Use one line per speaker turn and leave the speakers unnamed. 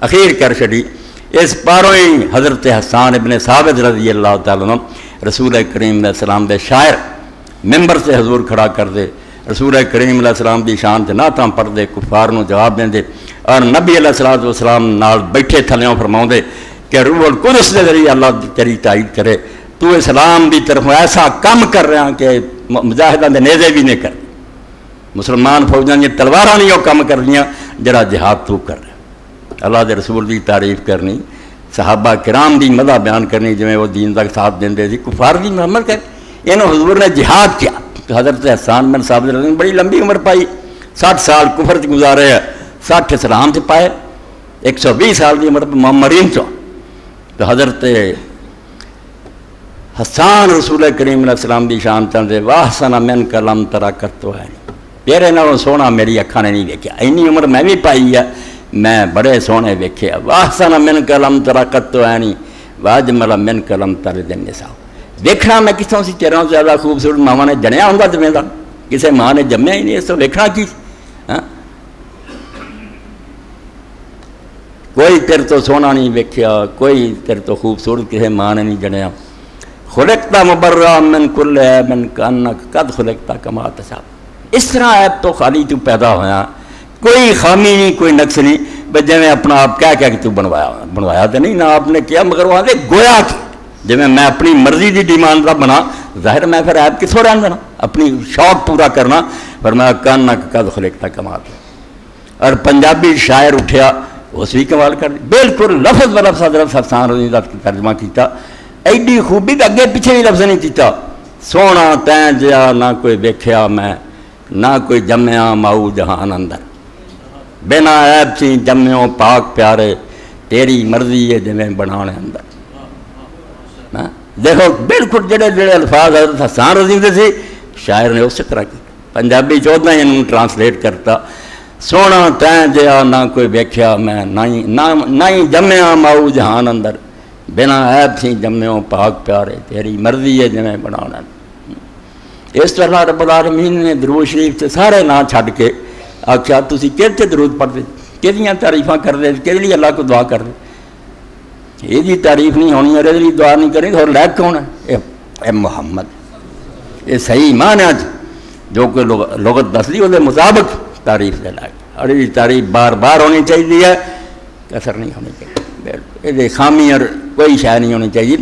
اخیر کر چڑی۔ اس پاروں ہی حضرت حسان ابن ثابت رضی اللہ تعالیٰ عنہ رسول کریم علیہ السلام دے شاعر ممبر سے حضور کھڑا کر دے، رسول کریم علیہ السلام دی شان تے نعتاں پڑھ دے، کفار نو جواب دیں دے، اور نبی علیہ السلام نال بیٹھے تھلیوں فرماؤں دے کہ روح القدس دے ذریعے اللہ تیری تائید کرے، تو اسلام دی طرف ایسا کم کر رہا کہ مجاہدان دے نیزے بھی نہیں کر، مسلمان فوجاں دی تلواراں نہیں وہ کم کر دیاں جڑا جہاد تو کر رہا۔ اللہ دے رسول دی تعریف کرنی، صحابہ کرام دی مدح بیان کرنی جویں وہ دین دا ساتھ دیندے سی، کفار دی محمد کر انہوں حضور نے جہاد کیا۔ تو حضرت حسان بن ثابت رضی اللہ عنہ بڑی لمبی عمر پائی، 60 سال کفر چ گزارے ہیں، 60 اسلام سے پائے، 120 سال دی عمر معمرین چو۔ تو حضرت حسان رسول کریم علیہ السلام دی شان چاہتے واحسن من کلم ترا کرتو ہے، تیرے نالوں سونا میری اکھاں نے نہیں دیکھا، اینی عمر میں بھی پائی ہے، میں بڑے سونے ویکھے، واحسن من کلم ترا کرتو ہے نہیں واجمل من کلم تر دن نساء۔ دیکھنا میں کسوں سی چہروں سے زیادہ خوبصورت ماواں نے جنیا ہوندا جویں دا، کسے ماں نے جمیا ہی نہیں، اس تو ویکھنا کی؟ کوئی تیرے تو سونا نہیں ویکھیا، کوئی تیرے تو خوبصورت کسے ماں نے نہیں جنیا۔ خلقتا مبرا من کل عیب کانک قد خلقتا کما تشاء، اس طرح عیب تو خالی تو پیدا ہویا، کوئی خامی نہیں، کوئی نقص نہیں، بس جویں اپنا آپ کہہ کہ تو بنوایا تو نہیں نہ آپ نے کیا، مگر وہاں دے گویا کہ جویں میں اپنی مرضی دی ڈیمانڈ دا بنا، ظاہر میں پھر عیب کتھوں رہن دینا، اپنی شوق پورا کرنا، فرمایا کانک قد خلقتا کما تشاء۔ اور پنجابی شاعر اٹھیا، اس بھی کمال کر دی، بالکل لفظ و لفظ حضرت حسان رضی اللہ عنہ ترجمہ کیتا، ایڈی خوبی کہ اگے پیچھے بھی لفظ نہیں کیتا، سونا تین جیا نہ کوئی ویکھیا میں، نہ کوئی جمیا ماؤ جہان اندر، بنا عیب سی جمیوں پاک پیارے، تیری مرضی ہے جویں بنانے اندر۔ دیکھو بالکل جڑے جڑے الفاظ حضرت حسان رضی اللہ عنہ سے شاعر نے اسی طرح کی، پنجابی چودہ ہی انہوں ٹرانسلیٹ کرتا، سونا تین جیا نہ کوئی ویکھیا میں، نہ ہی جمیا ماؤ جہان اندر، بنا عیب سی جمیوں پاک پیارے، تیری مرضی ہے جویں بنانا۔ اس طرح رب العالمین نے درود شریف سے سارے نہ چھڈ کے آخیا تسی کہتے درود پڑھتے، کہڑیاں تعریفاں کر دے، کہ لیے اللہ کو دعا کر دے، یہ جی تعریف نہیں ہونی اور یہ دعا نہیں کریں اور لائق کون ہے؟ اے محمد، یہ صحیح معنی جو کہ لغت دستی وہ مطابق تعریف دے لائق، اور یہ تعریف بار بار ہونی چاہیے ہے، کثر نہیں ہونی چاہیے، یہ خامی اور کوئی شے نہیں ہونی چاہیے۔